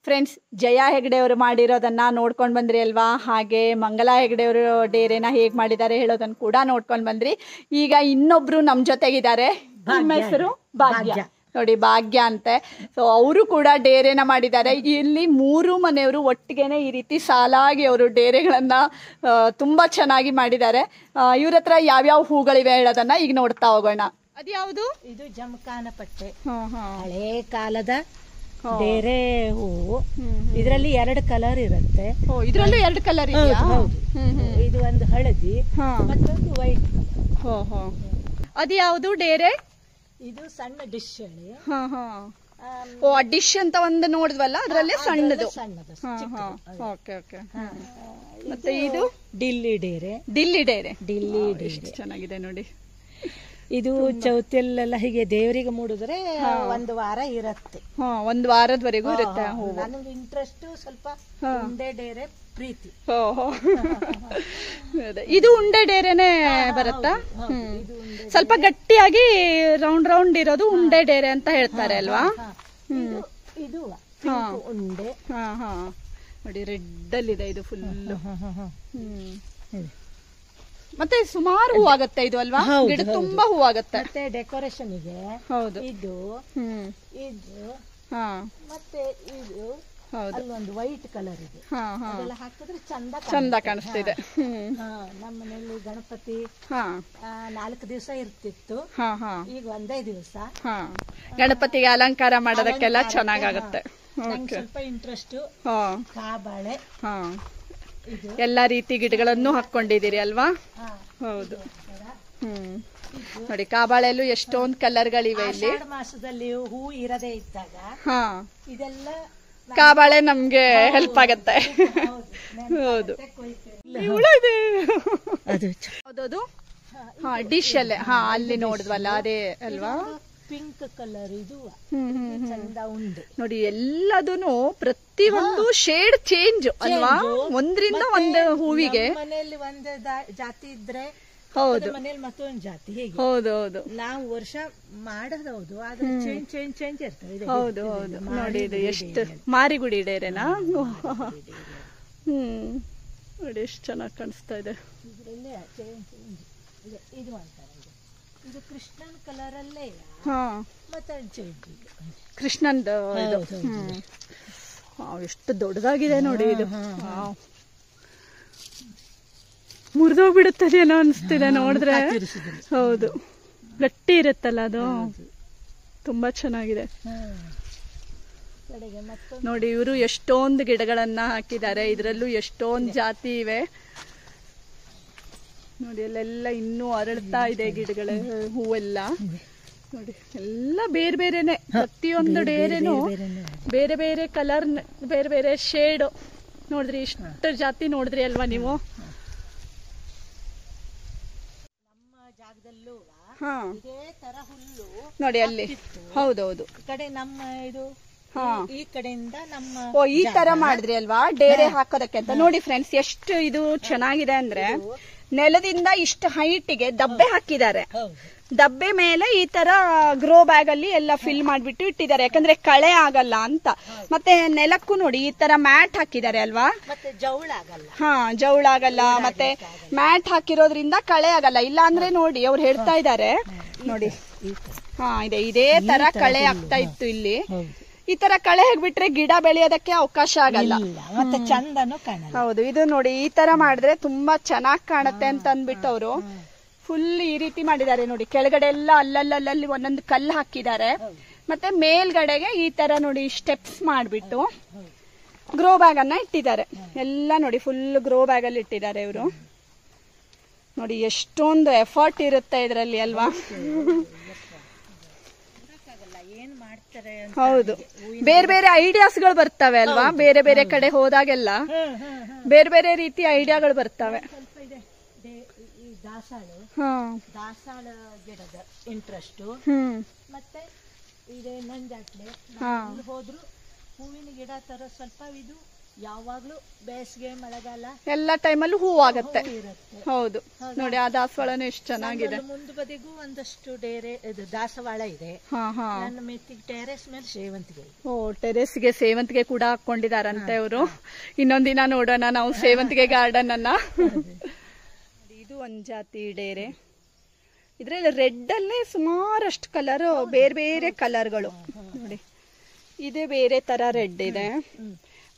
Friends, ಜಯ ಹೆಗ್ಡೆ ಅವರು ಮಾಡಿರೋದನ್ನ ನೋಡ್ಕೊಂಡು ಬಂದ್ರಿ ಅಲ್ವಾ? ಹಾಗೆ ಮಂಗಲಾ ಹೆಗ್ಡೆ ಅವರು ಡೇರೆನ ಹೇಗೆ ಮಾಡಿದ್ದಾರೆ ಹೇಳೋದನ್ನ ಕೂಡ ನೋಡ್ಕೊಂಡು ಬಂದ್ರಿ. ಈಗ ಇನ್ನೊಬ್ರು ನಮ್ಮ ಜೊತೆಗಿದ್ದಾರೆ. ನಿಮ್ಮ ಹೆಸರು? ಭಾಗ್ಯ. ನೋಡಿ, ಭಾಗ್ಯ ಅಂತೆ. ಸೊ ಅವರು ಕೂಡ ಡೇರೆನ ಮಾಡಿದ್ದಾರೆ. ಇಲ್ಲಿ 3 ಮನೆಯವರು ಒಟ್ಟಿಗೆನೆ ಈ ರೀತಿ ಸಾಲಾಗಿ ಅವರು ಡೇರೆಗಳನ್ನ ತುಂಬಾ ಚೆನ್ನಾಗಿ ಮಾಡಿದ್ದಾರೆ. ಇವ್ರ ಹತ್ರ ಯಾವ್ಯಾವ ಹೂಗಳಿವೆ ಹೇಳೋದನ್ನ ಈಗ ನೋಡ್ತಾ ಹೋಗೋಣ. ಅದ್ಯಾವುದು? ಇದು ಜಮಖಾನ ಪಟ್ಟೆ, ಹಳೆ ಕಾಲದ ಡೇರೆ ಹೂವು. ಇದರಲ್ಲಿ 2 ಕಲರ್ ಇರುತ್ತೆ. ಇದರಲ್ಲೂ 2 ಕಲರ್ ಇದೆಯಾ? ಇದು ಒಂದು ಹಳದಿ, ಮತ್ತೊಂದು ವೈಟ್. ಅದು ಯಾವುದು ಡೇರೆ? ಇದು ಸಣ್ಣ ಡಿಶ್ ಹೇಳಿ. ಓ, ಆ ಡಿಶ್ ಅಂತ ಒಂದು ನೋಡಿದ್ವಲ್ಲ, ಅದರಲ್ಲೇ ಸಣ್ಣದು. Okay okay. ಮತ್ತೆ ಇದು ಡಿಲ್ಲಿ ಡೇರೆ. ಡಿಲ್ಲಿ ಡೇರೆ. ಡಿಲ್ಲಿ ಡೇರೆ ಚೆನ್ನಾಗಿದೆ ನೋಡಿ. ಇದು ಚೌತಿಯಲ್ಲೆಲ್ಲ ಹೀಗೆ ದೇವರಿಗೆ ಮೂಡಿದ್ರೆ 1 ವಾರ ಇರುತ್ತೆ. 1 ವಾರದವರೆಗೂ ಇರುತ್ತೆ. ನನಗೆ ಇಂಟ್ರೆಸ್ಟ್ ಸ್ವಲ್ಪ ಉಂಡೆ ಡೇರೆ ಪ್ರೀತಿ. ಇದು ಉಂಡೆ ಡೇರೆನೆ ಬರುತ್ತಾ? ಸ್ವಲ್ಪ ಗಟ್ಟಿಯಾಗಿ ರೌಂಡ್ ರೌಂಡ್ ಇರೋದು ಉಂಡೆ ಡೇರೆ ಅಂತ ಹೇಳ್ತಾರೆ ಅಲ್ವಾ? ಇದು ಉಂಡೆ. ನೋಡಿ, ರೆಡ್ ಅಲ್ಲಿ ಇದೆ ಇದು ಫುಲ್. ಮತ್ತೆ ಸುಮಾರು ಹೂವಾಗತ್ತೆ ಇದು ಅಲ್ವಾ? ಗಿಡ ತುಂಬಾ ಹೂವಾಗತ್ತೆ. ಮತ್ತೆ ಡೆಕೋರೇಷನ್ ಗೆ. ಹೌದು. ಇದು ಮತ್ತೆ ಇದು ಅಲ್ಲೊಂದು ವೈಟ್ ಕಲರ್ ಇದೆ. ಅದೆಲ್ಲ ಹಾಕಿದ್ರೆ ಚಂದ ಕಾಣಿಸ್ತಿದೆ. ನಮ್ಮ ಮನೆಯಲ್ಲಿ ಗಣಪತಿ 4 ದಿವಸ ಇರ್ತಿತ್ತು. ಈಗ 1 ದಿವಸ. ಗಣಪತಿಗೆ ಅಲಂಕಾರ ಮಾಡೋದಕ್ಕೆಲ್ಲ ಚೆನ್ನಾಗಾಗತ್ತೆ. ಸ್ವಲ್ಪ ಇಂಟ್ರೆಸ್ಟ್. ಕಾಬಾಳೆ, ಎಲ್ಲಾ ರೀತಿ ಗಿಡಗಳನ್ನು ಹಾಕೊಂಡಿದ್ದೀರಿ ಅಲ್ವಾ? ಹೌದು. ನೋಡಿ, ಕಾಬಾಳೆಲ್ಲೂ ಎಷ್ಟೊಂದು ಕಲರ್ಗಳಿವೆ ಇಲ್ಲಿ. ಮಾಸದಲ್ಲಿ ಹೂ ಇರದೇ ಇದ್ದಾಗ ಇದೆಲ್ಲ ಕಾಬಾಳೆ ನಮ್ಗೆ ಹೆಲ್ಪ್ ಆಗತ್ತೆ. ಹೌದು. ಹೌದದು. ಡಿಶ್ ಅಲ್ಲೇ ಅಲ್ಲಿ ನೋಡಿದ್ವಲ್ಲ, ಅದೇ ಅಲ್ವಾ? Pink colour. ಇದು ಚಂದ ಉಂಡೆ ನೋಡಿ. ಎಲ್ಲದೂನು ಪ್ರತಿಯೊಂದು ಶೇಡ್ ಚೇಂಜ್ ಅಲ್ವಾ? ಒಂದ್ರಿಂದ ಒಂದು ಹೂವಿಗೆ. ಮನೆಯಲ್ಲಿ ಒಂದು ಜಾತಿ ಇದ್ರೆ ಹೌದು, ಮನೆಯಲ್ಲಿ ಮತ್ತೊಂದು ಜಾತಿ. ಹೇಗೆ? ಹೌದು ಹೌದು. ನಾವು ವರ್ಷ ಮಾಡೋದು, ಆದ್ರೆ ಚೇಂಜ್ ಇರ್ತದೆ. ಹೌದು ಹೌದು. ನೋಡಿ, ಇದು ಎಷ್ಟು ಮಾರಿಗುಡಿ ಡೇರೆನಾ? ನೋಡಿ, ಎಷ್ಟು ಚೆನ್ನಾಗಿ ಕಾಣಿಸ್ತಾ ಇದೆ. ಇದು ಅಂತಾರೆ, ಇದು ಕೃಷ್ಣನ್ ಕಲರ್ ಅಲ್ಲೇ. ಕೃಷ್ಣನ್ದು ಇದು. ಎಷ್ಟು ದೊಡ್ಡದಾಗಿದೆ ನೋಡಿ ಇದು. ಮುರಿದೋಗ್ಬಿಡುತ್ತದೇನೋ ಅನಿಸ್ತಿದೆ ನೋಡಿದ್ರೆ. ಹೌದು, ಗಟ್ಟಿ ಇರುತ್ತಲ್ಲ ಅದು. ತುಂಬಾ ಚೆನ್ನಾಗಿದೆ ನೋಡಿ. ಇವರು ಎಷ್ಟೊಂದು ಗಿಡಗಳನ್ನ ಹಾಕಿದ್ದಾರೆ. ಇದರಲ್ಲೂ ಎಷ್ಟೊಂದು ಜಾತಿ ಇವೆ ನೋಡಿ. ಅಲ್ಲೆಲ್ಲ ಇನ್ನೂ ಅರಳ್ತಾ ಇದೆ ಗಿಡಗಳ ಹೂವೆಲ್ಲ ನೋಡಿ. ಎಲ್ಲ ಬೇರೆ ಬೇರೆನೆ, ಪ್ರತಿಯೊಂದು ಡೇರೆನು ಬೇರೆ ಬೇರೆ ಕಲರ್, ಬೇರೆ ಬೇರೆ ಶೇಡ್. ನೋಡಿದ್ರಿ, ಇಷ್ಟು ಜಾತಿ ನೋಡಿದ್ರಿ ಅಲ್ವಾ ನೀವು? ನಮ್ಮ ಜಾಗದಲ್ಲೂ ಇದೇ ತರ ಹುಲ್ಲು ನೋಡಿ ಅಲ್ಲಿ. ಹೌದೌದು. ಕಡೆ ನಮ್ಮ ಇದು ಈ ಕಡೆಯಿಂದ ನಮ್ಮ. ಓ, ಈ ತರ ಮಾಡಿದ್ರಿ ಅಲ್ವಾ ಡೇರೆ ಹಾಕೋದಕ್ಕೆ ಅಂತ. ನೋಡಿ ಫ್ರೆಂಡ್ಸ್, ಎಷ್ಟು ಇದು ಚೆನ್ನಾಗಿದೆ ಅಂದ್ರೆ, ನೆಲದಿಂದ ಇಷ್ಟು ಹೈಟಿಗೆ ದಬ್ಬೆ ಹಾಕಿದ್ದಾರೆ. ದಬ್ಬೆ ಮೇಲೆ ಈ ತರ ಗ್ರೋ ಬ್ಯಾಗ್ ಅಲ್ಲಿ ಎಲ್ಲ ಫಿಲ್ ಮಾಡ್ಬಿಟ್ಟು ಇಟ್ಟಿದ್ದಾರೆ, ಯಾಕಂದ್ರೆ ಕಳೆ ಆಗಲ್ಲ ಅಂತ. ಮತ್ತೆ ನೆಲಕ್ಕೂ ನೋಡಿ ಈ ತರ ಮ್ಯಾಟ್ ಹಾಕಿದ್ದಾರೆ ಅಲ್ವಾ? ಮತ್ತೆ ಜೌಳಾಗಲ್ಲ. ಜೌಳಾಗಲ್ಲ. ಮತ್ತೆ ಮ್ಯಾಟ್ ಹಾಕಿರೋದ್ರಿಂದ ಕಳೆ ಆಗಲ್ಲ. ಇಲ್ಲ ಅಂದ್ರೆ ನೋಡಿ, ಅವ್ರು ಹೇಳ್ತಾ ಇದ್ದಾರೆ ನೋಡಿ, ಇದೇ ತರ ಕಳೆ ಆಗ್ತಾ ಇತ್ತು ಇಲ್ಲಿ. ಈ ತರ ಕಳೆ ಹಾಕ್ಬಿಟ್ರೆ ಗಿಡ ಬೆಳೆಯೋದಕ್ಕೆ ಅವಕಾಶ ಆಗಲ್ಲ, ಮತ್ತೆ ಚಂದನು ಕಾಣಲ್ಲ. ಹೌದು. ಇದು ನೋಡಿ, ಈ ತರ ಮಾಡಿದ್ರೆ ತುಂಬಾ ಚೆನ್ನಾಗಿ ಕಾಣುತ್ತೆ ಅಂತ ಅಂದ್ಬಿಟ್ಟು ಅವರು ಫುಲ್ ಈ ರೀತಿ ಮಾಡಿದ್ದಾರೆ ನೋಡಿ. ಕೆಳಗಡೆ ಎಲ್ಲ ಅಲ್ಲಲ್ಲಿ ಒಂದೊಂದು ಕಲ್ಲು ಹಾಕಿದ್ದಾರೆ. ಮತ್ತೆ ಮೇಲ್ಗಡೆಗೆ ಈ ತರ ನೋಡಿ ಸ್ಟೆಪ್ಸ್ ಮಾಡ್ಬಿಟ್ಟು ಗ್ರೋ ಬ್ಯಾಗ್ ಅನ್ನ ಇಟ್ಟಿದ್ದಾರೆ. ಎಲ್ಲ ನೋಡಿ, ಫುಲ್ ಗ್ರೋ ಬ್ಯಾಗ್ ಅಲ್ಲಿ ಇಟ್ಟಿದ್ದಾರೆ ಇವರು. ನೋಡಿ, ಎಷ್ಟೊಂದು ಎಫರ್ಟ್ ಇರುತ್ತೆ ಇದರಲ್ಲಿ ಅಲ್ವಾ? ಹೌದು. ಬೇರೆ ಬೇರೆ ಐಡಿಯಾಸ್ಗಳು ಬರ್ತವೆ ಅಲ್ವಾ? ಬೇರೆ ಬೇರೆ ಕಡೆ ಹೋದಾಗೆಲ್ಲ ಬೇರೆ ಬೇರೆ ರೀತಿ ಐಡಿಯಾಗಳು ಬರ್ತವೆ. ದಾಸಾಳ ಗಿಡದ ಇಂಟ್ರೆಸ್ಟ್. ಮತ್ತೆ ಇದೇ ನಂಜಾಟ್ಲೆ ಹೋದ್ರು ಹೂವಿನ ಗಿಡ ತರ ಸ್ವಲ್ಪ ಇದು ಯಾವಾಗ್ಲೂ ಬೇಸಿಗೆ ಮಳೆಗಾಲ ಎಲ್ಲ ಟೈಮಲ್ಲೂ ಹೂವಾಗತ್ತೆ. ಇರುತ್ತೆ. ಹೌದು ನೋಡಿ, ಆ ದಾಸವಾಳನು ಎಷ್ಟು ಚೆನ್ನಾಗಿದೆ. ಮುಂದೆ ಬದಿಗೂ ಒಂದಷ್ಟು ಡೇರೆ ಇದು ದಾಸವಾಳ ಇದೆ. ನನ್ನ ಮೆತ್ತಿಗೆ ಟೆರೆಸ್ ಮೇಲೆ ಸೇವಂತಿಗೆ. ಓ, ಟೆರೆಸ್ಗೆ ಸೇವಂತಿಗೆ ಕೂಡ ಹಾಕೊಂಡಿದಾರಂತೆ ಅವರು. ಇನ್ನೊಂದಿನ ನೋಡೋಣ ನಾವು ಸೇವಂತಿಗೆ ಗಾರ್ಡನ್ ಅನ್ನ. ಇದು ಒಂದ್ ಜಾತಿ ಡೇರೆ. ಇದ್ರಲ್ಲಿ ರೆಡ್ ಅಲ್ಲೇ ಸುಮಾರಷ್ಟು ಕಲರ್, ಬೇರೆ ಬೇರೆ ಕಲರ್ಗಳು ನೋಡಿ. ಇದೇ ಬೇರೆ ತರ ರೆಡ್ ಇದೆ,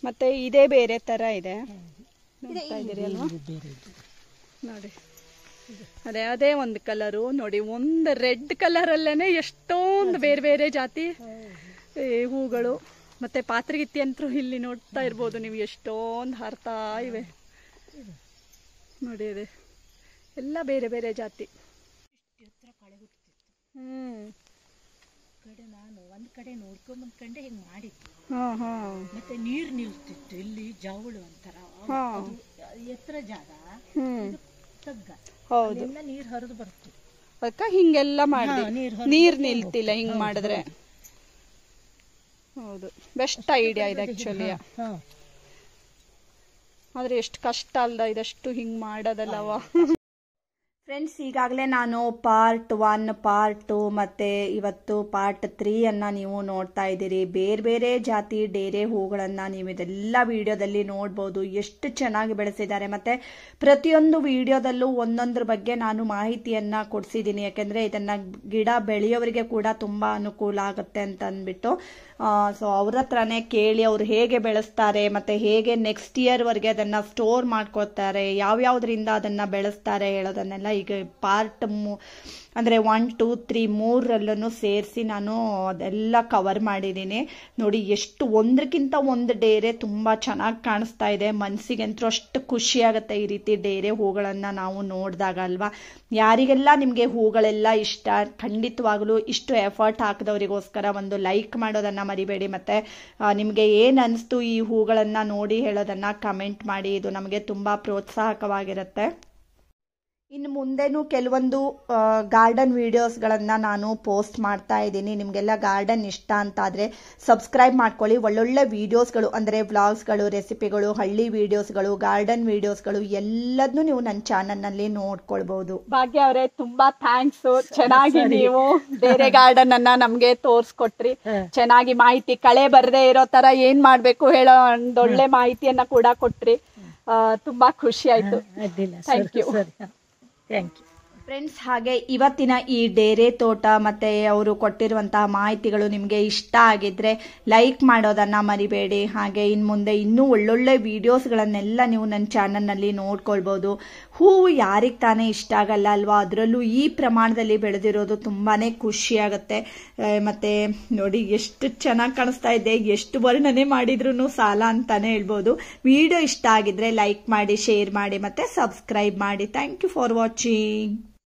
ಮತ್ತೆ ಇದೇ ಬೇರೆ ತರ ಇದೆ. ನೋಡ್ತಾ ಇದೀರಿ ಅಲ್ವಾ ನೋಡಿ. ಅದೇ ಒಂದು ಕಲರು ನೋಡಿ. ಒಂದು ರೆಡ್ ಕಲರ್ ಅಲ್ಲೇನೆ ಎಷ್ಟೊಂದು ಬೇರೆ ಬೇರೆ ಜಾತಿ ಹೂಗಳು. ಮತ್ತೆ ಪಾತ್ರೆಗಿತ್ತಿ ಅಂತೂ ಇಲ್ಲಿ ನೋಡ್ತಾ ಇರ್ಬೋದು ನೀವು, ಎಷ್ಟೊಂದು ಹಾರ್ತಾ ಇವೆ ನೋಡಿ. ಅದೇ ಎಲ್ಲ ಬೇರೆ ಬೇರೆ ಜಾತಿ. ನಾನು ಒಂದ್ ಕಡೆ ನೋಡ್ಕೊಂಡ್ಬಂದ್ಕಂಡೆ ಹಿಂಗ್ ಮಾಡಿದ್ದು. ಮತ್ತೆ ನೀರ್ ನಿಲ್ತಿತ್ತು ಇಲ್ಲಿ, ಜವಳು ಅಂತಾರ, ಎತ್ತರ ಜಾಗ, ತಗ್ಗ, ಎಲ್ಲ ನೀರ್ ಹರಿದು ಬರ್ತಿತ್ತು. ಅದಕ್ಕ ಹಿಂಗೆಲ್ಲ ಮಾಡಿ ನೀರ್ ನಿಲ್ತಿಲ್ಲ ಹಿಂಗ್ ಮಾಡಿದ್ರೆ. ಹೌದು, ಬೆಸ್ಟ್ ಐಡಿಯಾ ಇದೆ ಆಕ್ಚುಲಿ. ಆದ್ರೆ ಎಷ್ಟು ಕಷ್ಟ ಅಲ್ದ ಇದಷ್ಟು ಹಿಂಗ್ ಮಾಡೋದಲ್ಲವ. ಫ್ರೆಂಡ್ಸ್, ಈಗಾಗಲೇ ನಾನು ಪಾರ್ಟ್ 1, ಪಾರ್ಟ್ 2 ಮತ್ತು ಇವತ್ತು ಪಾರ್ಟ್ 3 ಅನ್ನು ನೀವು ನೋಡ್ತಾ ಇದ್ದೀರಿ. ಬೇರೆ ಬೇರೆ ಜಾತಿ ಡೇರೆ ಹೂಗಳನ್ನು ನೀವು ಇದೆಲ್ಲ ವಿಡಿಯೋದಲ್ಲಿ ನೋಡ್ಬೋದು. ಎಷ್ಟು ಚೆನ್ನಾಗಿ ಬೆಳೆಸಿದ್ದಾರೆ. ಮತ್ತು ಪ್ರತಿಯೊಂದು ವಿಡಿಯೋದಲ್ಲೂ ಒಂದೊಂದ್ರ ಬಗ್ಗೆ ನಾನು ಮಾಹಿತಿಯನ್ನು ಕೊಡಿಸಿದ್ದೀನಿ. ಯಾಕೆಂದರೆ ಇದನ್ನು ಗಿಡ ಬೆಳೆಯೋರಿಗೆ ಕೂಡ ತುಂಬ ಅನುಕೂಲ ಆಗುತ್ತೆ ಅಂತ ಅಂದ್ಬಿಟ್ಟು. ಸೊ ಅವ್ರ ಹತ್ರನೇ ಕೇಳಿ ಅವ್ರು ಹೇಗೆ ಬೆಳೆಸ್ತಾರೆ ಮತ್ತು ಹೇಗೆ ನೆಕ್ಸ್ಟ್ ಇಯರ್ವರೆಗೆ ಅದನ್ನು ಸ್ಟೋರ್ ಮಾಡ್ಕೊಳ್ತಾರೆ, ಯಾವ್ಯಾವುದರಿಂದ ಅದನ್ನು ಬೆಳೆಸ್ತಾರೆ ಹೇಳೋದನ್ನೆಲ್ಲ ಈಗ ಪಾರ್ಟ್ ಅಂದರೆ 1, 2, 3 3ರಲ್ಲೂ ಸೇರಿಸಿ ನಾನು ಅದೆಲ್ಲ ಕವರ್ ಮಾಡಿದ್ದೀನಿ ನೋಡಿ. ಎಷ್ಟು ಒಂದಕ್ಕಿಂತ ಒಂದು ಡೇರೆ ತುಂಬ ಚೆನ್ನಾಗಿ ಕಾಣಿಸ್ತಾ ಇದೆ. ಮನಸ್ಸಿಗಂತೂ ಅಷ್ಟು ಖುಷಿಯಾಗುತ್ತೆ ಈ ರೀತಿ ಡೇರೆ ಹೂಗಳನ್ನು ನಾವು ನೋಡಿದಾಗ ಅಲ್ವಾ. ಯಾರಿಗೆಲ್ಲ ನಿಮಗೆ ಹೂಗಳೆಲ್ಲ ಇಷ್ಟ, ಖಂಡಿತವಾಗಲೂ ಇಷ್ಟು ಎಫರ್ಟ್ ಹಾಕಿದವರಿಗೋಸ್ಕರ ಒಂದು ಲೈಕ್ ಮಾಡೋದನ್ನು ಮರಿಬೇಡಿ. ಮತ್ತು ನಿಮಗೆ ಏನು ಅನಿಸ್ತು ಈ ಹೂಗಳನ್ನು ನೋಡಿ ಹೇಳೋದನ್ನು ಕಮೆಂಟ್ ಮಾಡಿ. ಇದು ನಮಗೆ ತುಂಬ ಪ್ರೋತ್ಸಾಹಕವಾಗಿರುತ್ತೆ. ಇನ್ನು ಮುಂದೆನೂ ಕೆಲವೊಂದು ಗಾರ್ಡನ್ ವಿಡಿಯೋಸ್ಗಳನ್ನು ನಾನು ಪೋಸ್ಟ್ ಮಾಡ್ತಾ ಇದ್ದೀನಿ. ನಿಮಗೆಲ್ಲ ಗಾರ್ಡನ್ ಇಷ್ಟ ಅಂತಾದರೆ ಸಬ್ಸ್ಕ್ರೈಬ್ ಮಾಡ್ಕೊಳ್ಳಿ. ಒಳ್ಳೊಳ್ಳೆ ವಿಡಿಯೋಸ್ಗಳು ಅಂದರೆ ವ್ಲಾಗ್ಸ್ಗಳು, ರೆಸಿಪಿಗಳು, ಹಳ್ಳಿ ವಿಡಿಯೋಸ್ಗಳು, ಗಾರ್ಡನ್ ವಿಡಿಯೋಸ್ಗಳು ಎಲ್ಲದನ್ನೂ ನೀವು ನನ್ನ ಚಾನಲ್ನಲ್ಲಿ ನೋಡ್ಕೊಳ್ಬಹುದು. ಭಾಗ್ಯ ಅವರೇ, ತುಂಬಾ ಥ್ಯಾಂಕ್ಸ್. ಚೆನ್ನಾಗಿ ನೀವು ಬೇರೆ ಗಾರ್ಡನ್ ಅನ್ನ ನಮ್ಗೆ ತೋರ್ಸ್ಕೊಟ್ರಿ. ಚೆನ್ನಾಗಿ ಮಾಹಿತಿ, ಕಳೆ ಬರದೇ ಇರೋ ತರ ಏನ್ ಮಾಡ್ಬೇಕು ಹೇಳೋ ಒಂದೊಳ್ಳೆ ಮಾಹಿತಿಯನ್ನ ಕೂಡ ಕೊಟ್ರಿ. ತುಂಬಾ ಖುಷಿ ಆಯ್ತು. Thank you. Thank you friends. ಹಾಗೆ ಇವತ್ತಿನ ಈ ಡೇರೆ ತೋಟ ಮತ್ತು ಅವರು ಕೊಟ್ಟಿರುವಂತಹ ಮಾಹಿತಿಗಳು ನಿಮಗೆ ಇಷ್ಟ ಆಗಿದ್ರೆ ಲೈಕ್ ಮಾಡೋದನ್ನು ಮರಿಬೇಡಿ. ಹಾಗೆ ಇನ್ನು ಮುಂದೆ ಇನ್ನೂ ಒಳ್ಳೊಳ್ಳೆ ವಿಡಿಯೋಸ್ಗಳನ್ನೆಲ್ಲ ನೀವು ನನ್ನ ಚಾನಲ್ನಲ್ಲಿ ನೋಡ್ಕೊಳ್ಬೋದು. ಹೂವು ಯಾರಿಗೆ ತಾನೇ ಇಷ್ಟ ಆಗಲ್ಲ ಅಲ್ವಾ. ಅದರಲ್ಲೂ ಈ ಪ್ರಮಾಣದಲ್ಲಿ ಬೆಳೆದಿರೋದು ತುಂಬಾ ಖುಷಿಯಾಗುತ್ತೆ. ಮತ್ತು ನೋಡಿ ಎಷ್ಟು ಚೆನ್ನಾಗಿ ಕಾಣಿಸ್ತಾ ಇದೆ. ಎಷ್ಟು ವರ್ಣನೆ ಮಾಡಿದ್ರು ಸಾಲ ಅಂತಾನೆ ಹೇಳ್ಬೋದು. ವಿಡಿಯೋ ಇಷ್ಟ ಆಗಿದ್ರೆ ಲೈಕ್ ಮಾಡಿ, ಶೇರ್ ಮಾಡಿ ಮತ್ತು ಸಬ್ಸ್ಕ್ರೈಬ್ ಮಾಡಿ. Thank you for watching.